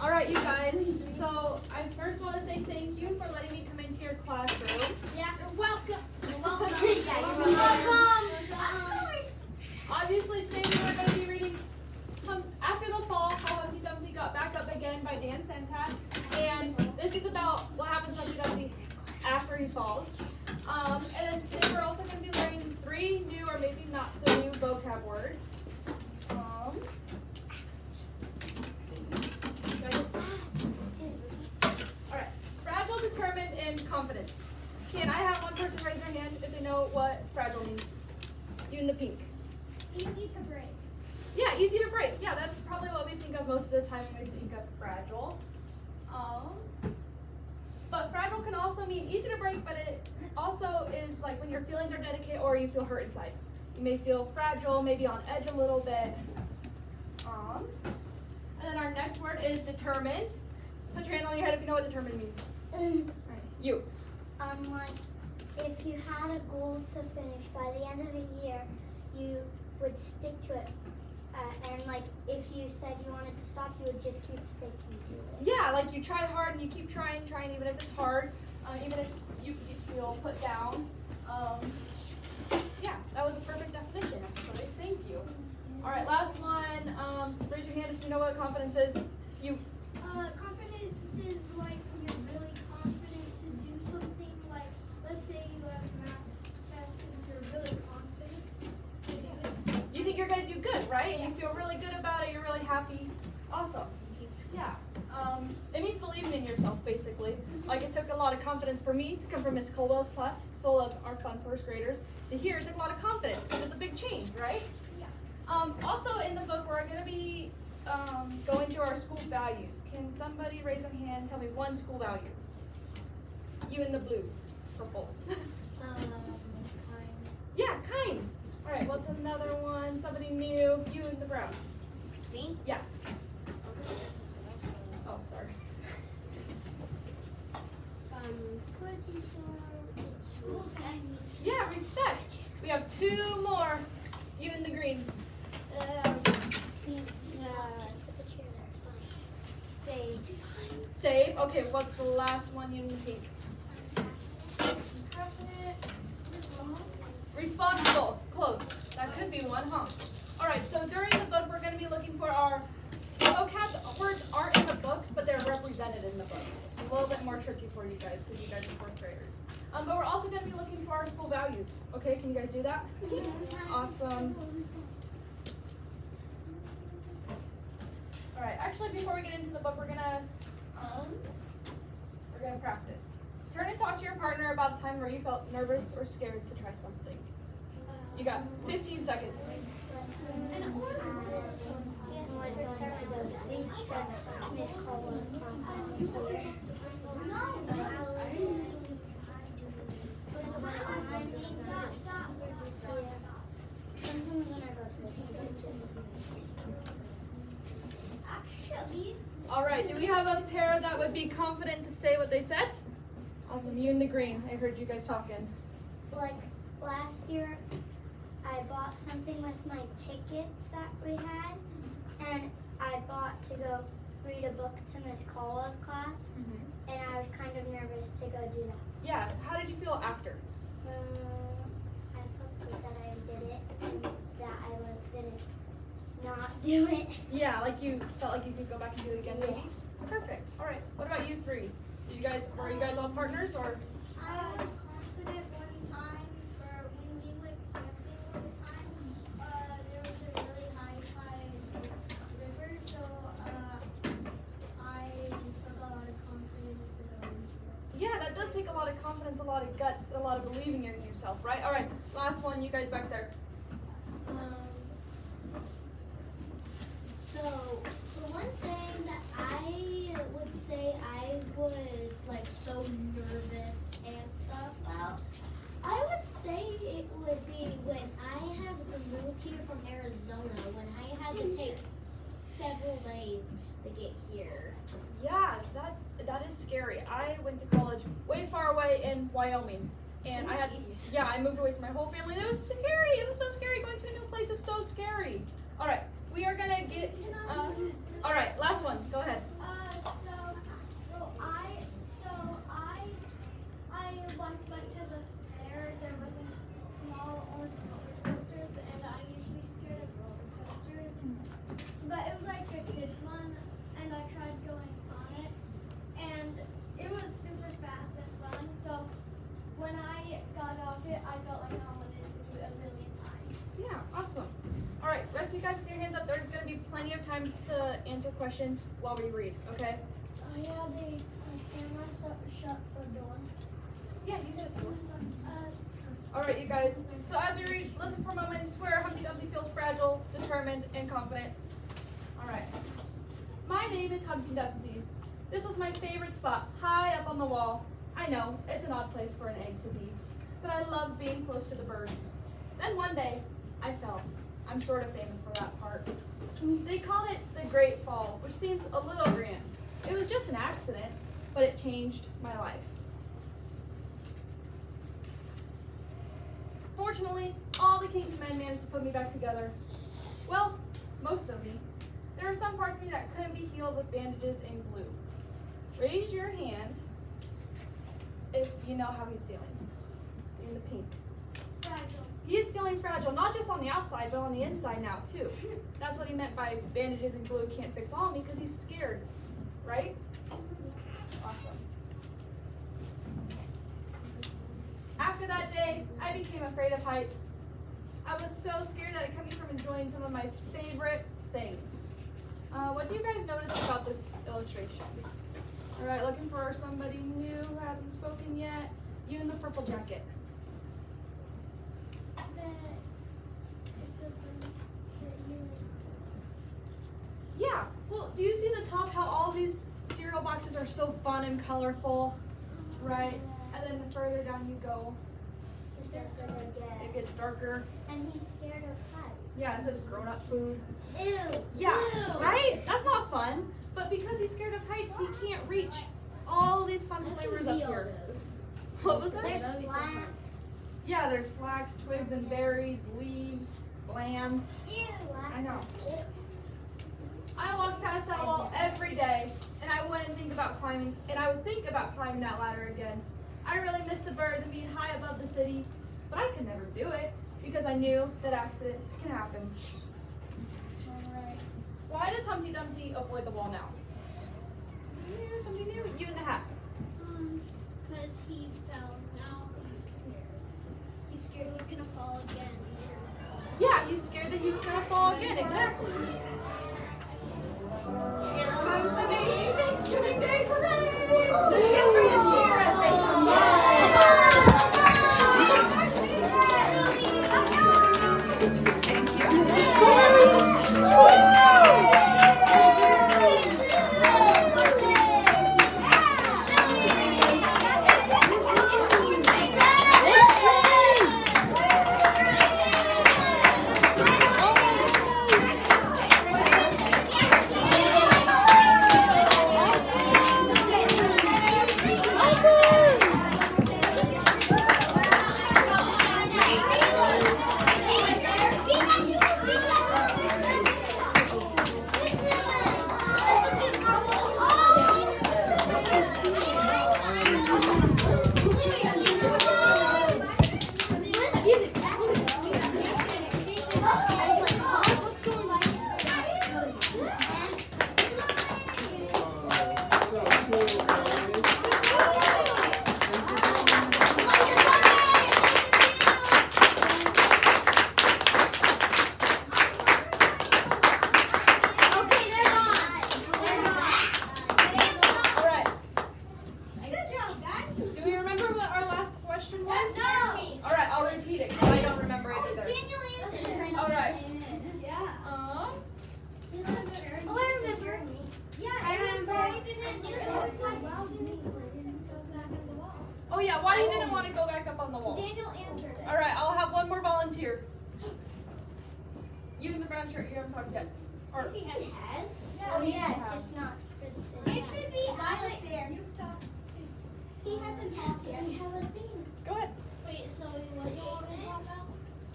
All right, you guys. So I first want to say thank you for letting me come into your classroom. Yeah, you're welcome. You're welcome. You're welcome. Obviously, today we are going to be reading After the Fall, How Humpty Dumpty Got Back Up Again by Dan Sentat. And this is about what happens to Humpty Dumpty after he falls. And then today we're also going to be learning 3 new or maybe not so new vocab words. Alright, fragile, determined, and confidence. Can I have one person raise their hand if they know what fragile means? You in the pink. Easy to break. Yeah, easy to break. Yeah, that's probably what we think of most of the time when we think of fragile. But fragile can also mean easy to break, but it also is like when your feelings are delicate or you feel hurt inside. You may feel fragile, maybe on edge a little bit. And then our next word is determined. Put your hand on your head if you know what determined means. Right. You. Like if you had a goal to finish by the end of the year, you would stick to it. And like if you said you wanted to stop, you would just keep sticking to it. Yeah, like you try hard and you keep trying even if it's hard, even if you feel put down. Yeah, that was a perfect definition, actually. Thank you. All right, last one. Raise your hand if you know what confidence is. You. Confidence is like when you're really confident to do something. Like, let's say you have a math test and you're really confident to do it. You think you're going to do good, right? Yeah. You feel really good about it. You're really happy. Awesome. Yeah. It means believing in yourself, basically. Like it took a lot of confidence for me to come from Miss Colwell's class, full of our fun first graders, to here it took a lot of confidence because it's a big change, right? Yeah. Also in the book, we're going to be going through our school values. Can somebody raise their hand and tell me one school value? You in the blue, purple. Kind. Yeah, kind. All right, what's another one? Somebody new. You in the brown. Me? Yeah. Oh, sorry. Pretty sure it's Yeah, respect. We have 2 more. You in the green. Sage. Save. Okay, what's the last one? You in the pink. Compassionate. Responsible. Close. That could be one, huh? All right, so during the book, we're going to be looking for our vocab words aren't in the book, but they're represented in the book. It's a little bit more tricky for you guys because you guys are 4th graders. But we're also going to be looking for our school values. Okay, can you guys do that? Awesome. All right, actually, before we get into the book, we're gonna practice. Turn and talk to your partner about the time where you felt nervous or scared to try something. You got 15 seconds. Miss Colwell's class. Sometimes when I go to Actually. All right, do we have a pair that would be confident to say what they said? Awesome, you in the green. I heard you guys talking. like last year, I bought something with my tickets that we had, and I bought to go read a book to Miss Colwell's class, and I was kind of nervous to go do that. Yeah, how did you feel after? I felt good that I did it, and that I didn't not do it. Yeah, like you felt like you could go back and do it again, maybe? Perfect. All right, what about you 3? Were you guys all partners or? I was confident one time for when we went camping one time. There was a really high river, so I took a lot of confidence to go into it. Yeah, that does take a lot of confidence, a lot of guts, a lot of believing in yourself, right? All right, last one, you guys back there. So, the one thing that I would say I was like so nervous and stuff about, I would say it would be when I had moved here from Arizona, when I had to take several days to get here. Yeah, that is scary. I went to college way far away in Wyoming. And I moved away from my whole family. And it was scary. It was so scary. Going to a new place is so scary. All right, we are gonna get. All right, last one. Go ahead. answer questions while we read, okay? I had a camera shut for door. Yeah, you did it. Alright, you guys. So as we read, listen for a moment and swear Humpty Dumpty feels fragile, determined, and confident. Alright. My name is Humpty Dumpty. This was my favorite spot, high up on the wall. I know, it's an odd place for an egg to be, but I love being close to the birds. Then one day, I fell. I'm sort of famous for that part. They called it the Great Fall, which seems a little grand. It was just an accident, but it changed my life. Fortunately, all the king's men managed to put me back together. Well, most of me. There are some parts of me that couldn't be healed with bandages and glue. Raise your hand if you know how he's feeling. In the pink. Fragile. He is feeling fragile, not just on the outside, but on the inside now, too. That's what he meant by bandages and glue can't fix all me, because he's scared, right? Awesome. After that day, I became afraid of heights. I was so scared that it kept me from enjoying some of my favorite things. What do you guys notice about this illustration? All right, looking for somebody new who hasn't spoken yet. You in the purple jacket. Yeah, well, do you see the top how all these cereal boxes are so fun and colorful, right? And then the further down you go, it gets darker. And he's scared of heights. Yeah, it says grown-up food. Ew. Yeah, Ew. right? That's not fun. But because he's scared of heights, he can't reach all these fun flavors up here. What was that? There's flax. Yeah, there's flax, twigs, and berries, leaves, lamb. Ew. I know. I walk past that wall every day, and I wouldn't think about climbing, and I would think about climbing that ladder again. I really miss the birds and being high above the city, but I could never do it because I knew that accidents can happen. Alright. Why does Humpty Dumpty avoid the wall now? Something new? You in the hat. Because he fell. Now he's scared. He's scared he's gonna fall again. Yeah, he's scared that he was gonna fall again, exactly. Here comes the Macy's Thanksgiving Day Parade! Get free to cheer as they come by! Oh yeah, why you didn't want to go back up on the wall? Daniel answered it. All right, I'll have one more volunteer. You in the brown shirt, you haven't talked yet. Or, He has. Oh yeah, it's just not for It should be Alistair. You've talked since. He hasn't talked yet. We have a thing. go ahead. Wait, so he wasn't want to talk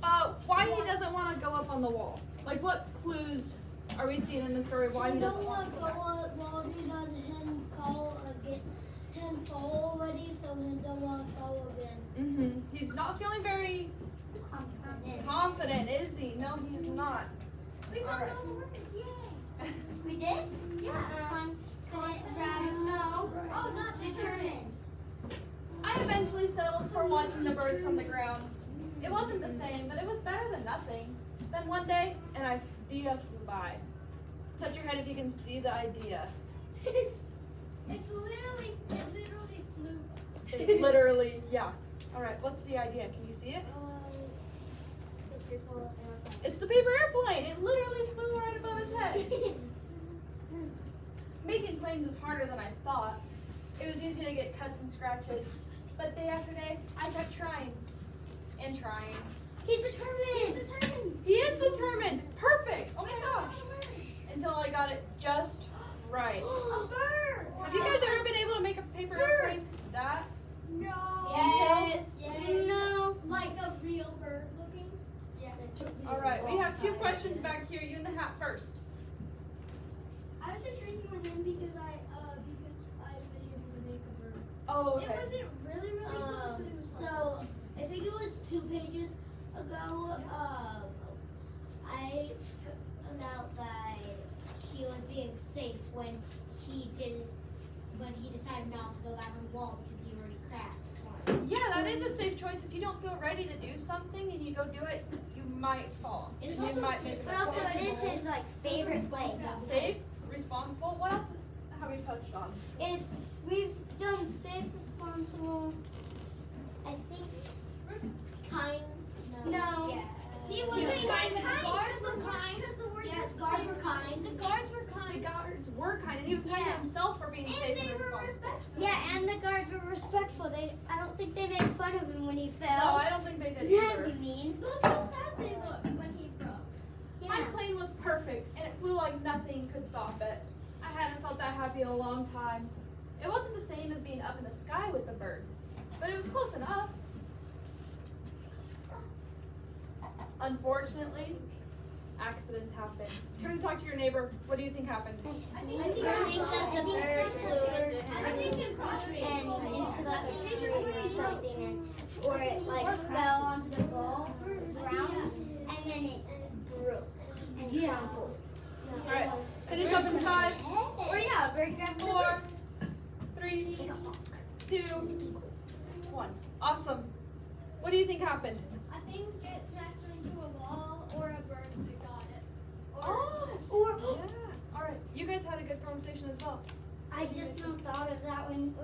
about? Why he doesn't want to go up on the wall? Like what clues are we seeing in the story why he doesn't want to go up? Well, he doesn't fall again. Him fall already, so he don't want to fall again. He's not feeling very confident. confident, is he? No, he is not. We All found right. all the words. Yay. We did? Yeah. No. Oh, not determined. I eventually settled for watching the birds from the ground. It wasn't the same, but it was better than nothing. Then one day, an idea flew by. Touch your head if you can see the idea. It literally flew. It literally, yeah. All right, what's the idea? Can you see it? It's the paper airplane. It literally flew right above his head. Making planes was harder than I thought. It was easy to get cuts and scratches, but day after day, I kept trying and trying. He's determined. He is determined. Perfect. Oh my gosh. Until I got it just right. A bird. Have you guys ever been able to make a paper airplane that? No. Yes. No. Like a real bird looking. Yeah. All right, we have 2 questions back here. You in the hat first. I was just raising my hand because I've been able to make a bird. Oh, It okay. wasn't really close, but it was fun. So I think it was 2 pages ago. I found out that he was being safe when he decided not to go back on the wall because he already cracked once. Yeah, that is a safe choice. If you don't feel ready to do something and you go do it, you might fall. And it's You also- might make a But also, mistake. it is his like favorite place. Safe, responsible. What else have we touched on? We've done safe, responsible. I think. Kind. No. Yeah. He was wasn't kind, kind, but but the guards were kind. Yes, guards were kind. The guards were The kind. guards were kind, and he was kind to Yeah. himself for being safe and they were responsible. respectful. Yeah, and the guards were respectful. I don't think they made fun of him when he No, fell. I don't think they did That'd either. be mean. Look how sad they looked when he broke. My Yeah. plane was perfect, and it flew like nothing could stop it. I hadn't felt that happy in a long time. It wasn't the same as being up in the sky with the birds, but it was close enough. Unfortunately, accidents happen. Turn and talk to your neighbor. What do you think happened? I I think that the bird flew I think it's And into the tree or something, or it like fell onto the ground, and then it broke and crumpled. All right, finish up in 5, Or yeah, a bird grabbed the 4, 3, Like a hawk. 2, 1. Awesome. What do you think happened? I think it smashed into a wall or a bird that got it. Or Yeah. All right, you guys had a good conversation as well. I just now thought of that when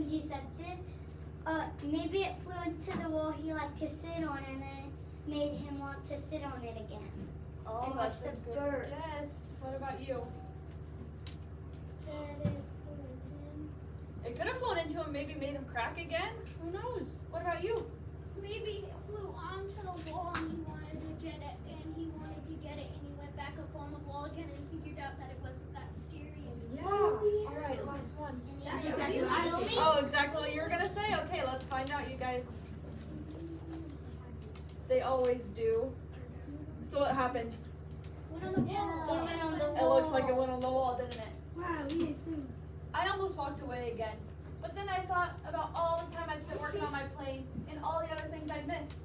she said this. Maybe it flew into the wall he liked to sit on, and then it made him want to sit on it again. Oh, And that's watch a the good birds. guess. What about you? That it flew in. It could have flown into him, maybe made him crack again. Who knows? What about you? Maybe it flew onto the wall and he wanted to get it, and he went back up on the wall again and figured out that it wasn't that scary. Yeah. All right, last one. That's exactly what what I you told me. Oh, exactly what you were gonna say. Okay, let's find out, you guys. They always do. So what happened? went on the wall. It went on the It wall. looks like it went on the wall, didn't it? Wow, I almost walked away again, but then I thought about all the time I spent working on my plane and all the other things I missed.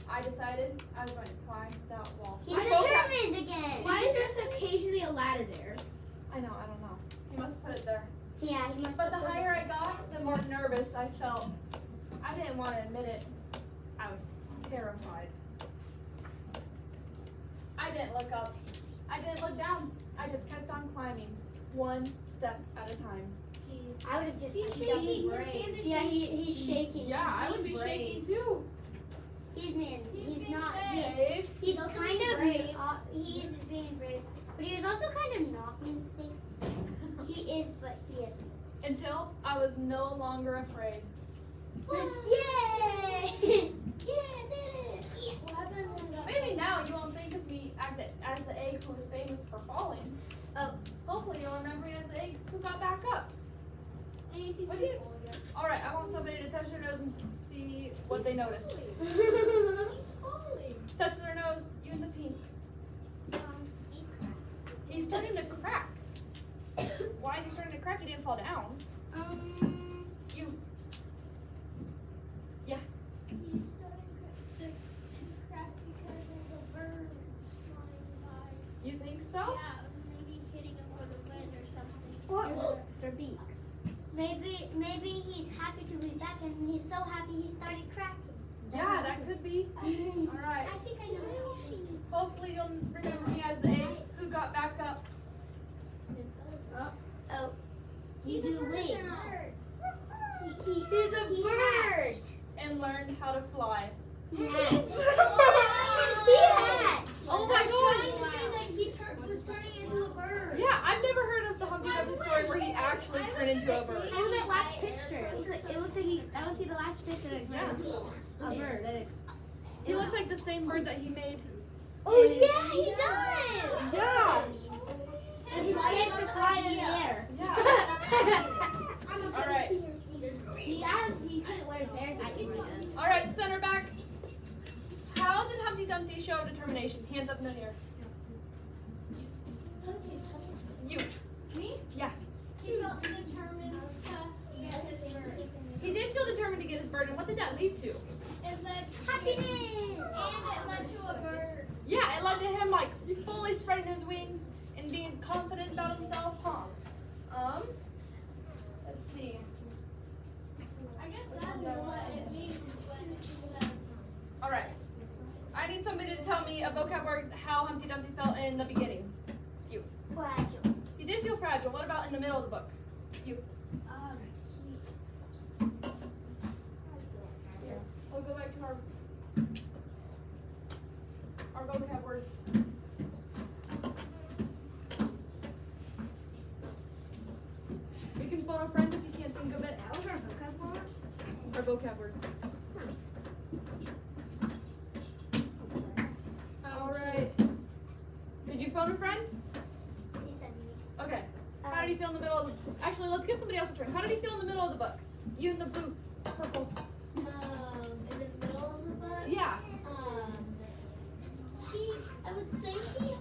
I decided I was going to climb that wall. He's I woke up- determined again. Why is there occasionally a ladder there? I know, I don't know. He must put it there. Yeah, he must But the have put it higher I got, the more nervous I felt. I didn't want to admit it. I was terrified. I didn't look up. I didn't look down. I just kept on climbing, one step at a time. I would have just He's jumped. shaking. His hand is Yeah, shaking. he's shaking. Yeah, I would be brave. shaking too. He's He's being not. brave. Dave, He's also kind being of. brave. He is being brave, but he was also kind of not being safe. He is, but he isn't. until I was no longer afraid. Yay! Yeah, did it. Yeah. What happened when that Maybe now you won't think of me as the egg who was famous for falling. Oh. Hopefully you'll remember me as the egg who got back up. He's What do you- full again. All right, I want somebody to touch their nose and see what they notice. He's falling. Touch their nose, you and the pink. He's starting to crack. Why is he starting to crack? He didn't fall down. You. Yeah. He's starting to crack because of the birds flying by. You think so? Yeah, maybe hitting him with a wind or something. Or their beaks. Maybe he's happy to be back, and he's so happy he started cracking. Yeah, that could be. All right. I think I know. Hopefully you'll remember me as the egg who got back up. He's a wings. He's a bird. And learned how to fly. He hatched. Oh my Trying god! to say that he was turning into a bird. Yeah, I've never heard of the Humpty Dumpty story where he actually turned into a bird. It was that last picture. It looked like I would see the last picture of a bird. He looks like the same bird that he made. Oh yeah, he does. Yeah. His legs are flying in the air. All right. He couldn't wear bears. I think he does. All right, center back. How did Humpty Dumpty show determination? Hands up in the air. You. Me? Yeah. He felt determined to get his bird. He did feel determined to get his bird, and what did that lead to? It led to Happiness. And it led to a bird. Yeah, it led to him like fully spreading his wings and being confident about himself, huh? Let's see. I guess that's what it means when it says. All right. I need somebody to tell me a vocab word how Humpty Dumpty felt in the beginning. You. Fragile. He did feel fragile. What about in the middle of the book? You. Here. We'll go back to our vocab words. You can phone a friend if you can't think of it. That was our vocab words. Our vocab words. All right. Did you phone a friend? Okay. How did he feel in the middle of the... Actually, let's give somebody else a turn. How did he feel in the middle of the book? You in the blue, purple. In the middle of the book. Yeah. I would say he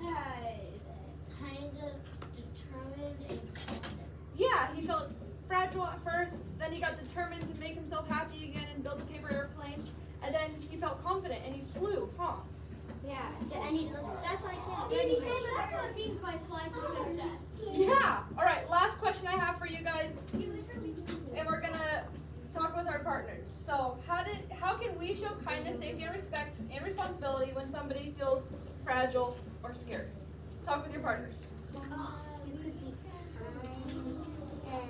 had kind of determined and confident. Yeah, he felt fragile at first. Then he got determined to make himself happy again and build a paper airplane. And then he felt confident and he flew, huh? Yeah. And he looks just like him. That's what it means by fly to success. Yeah. All right, last question I have for you guys. And we're going to talk with our partners. So how can we show kindness, safety, and respect and responsibility when somebody feels fragile or scared? Talk with your partners. You could be kind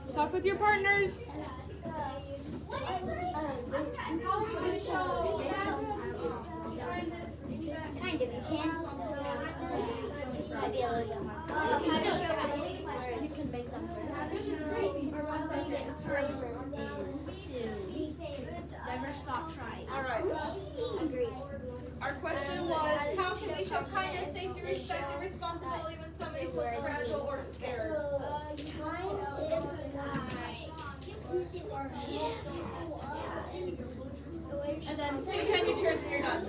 and Talk with your partners. kind of. You can't. Might be a little bit hard. You can make them never stop trying. All right. Agreed. Our question was, how can we show kindness, safety, respect, and responsibility when somebody feels fragile or scared? And then sit behind your chairs when you're done.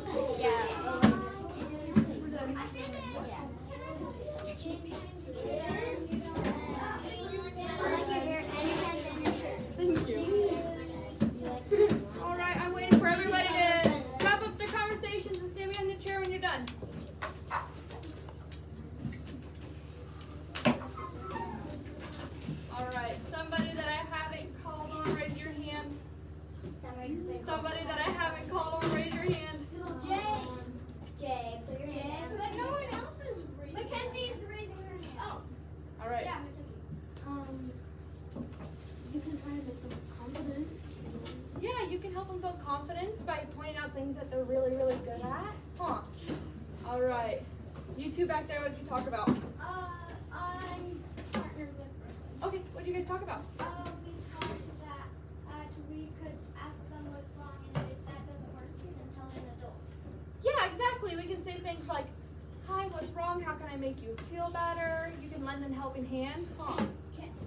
Thank you. All right, I'm waiting for everybody to wrap up their conversations and stay behind the chair when you're done. All right, somebody that I haven't called on, raise your hand. Somebody that I haven't called on, raise your hand. Jay, put your hand down. But no one else is raising. Mackenzie is raising her hand. Oh, All right. yeah. You can try to make them confident. Yeah, you can help them build confidence by pointing out things that they're really, really good at. Huh. All right. You two back there, what did you talk about? I'm partners with Brooklyn. Okay, what did you guys talk about? We talked that we could ask them what's wrong, and if that doesn't work, you can tell an adult. Yeah, exactly. We can say things like, hi, what's wrong? How can I make you feel better? You can lend them a helping hand. Huh.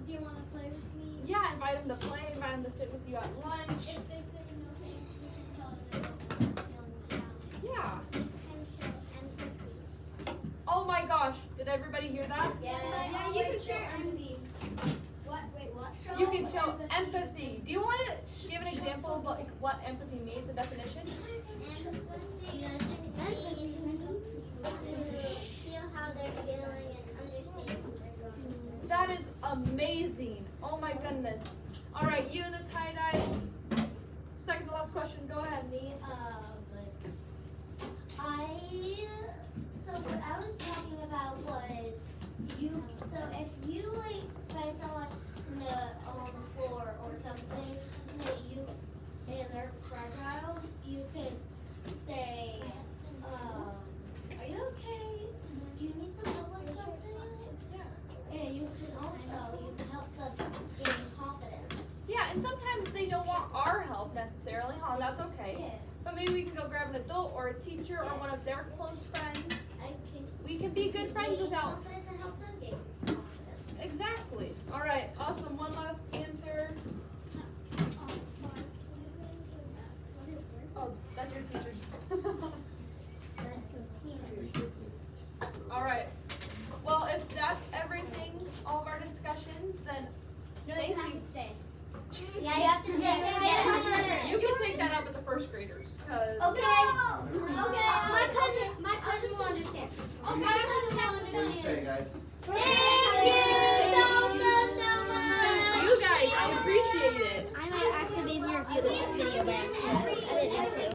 Do you want to play with me? Yeah, invite them to play, invite them to sit with you at lunch. If they say no thanks, you can tell an adult. Yeah. And show empathy. Oh my gosh, did everybody hear that? Yeah, you can share envy. What? Wait, what? You can show empathy. Do you want to give an example of like what empathy means, a definition? Feel how they're feeling and understand what's going on. That is amazing. Oh my goodness. All right, you in the tie-dye. Second to last question, go ahead. So what I was talking something and they're fragile, you could say, are you okay? Do you need some help with something? And you can help them gain confidence. Yeah, and sometimes they don't want our help necessarily, huh? That's okay. Yeah. But maybe we can go grab an adult or a teacher or one of their close friends. We can be good friends without. Confidence and help them gain confidence. Exactly. All right. Awesome. One last answer. Oh, that's your teacher. All right. Well, if that's everything, all of our discussions, then No, thank you have you. to stay. Yeah, you have to stay. You can take that up with the first graders, cause. Okay. My cousin will understand. Okay, What do you say, guys? Stay.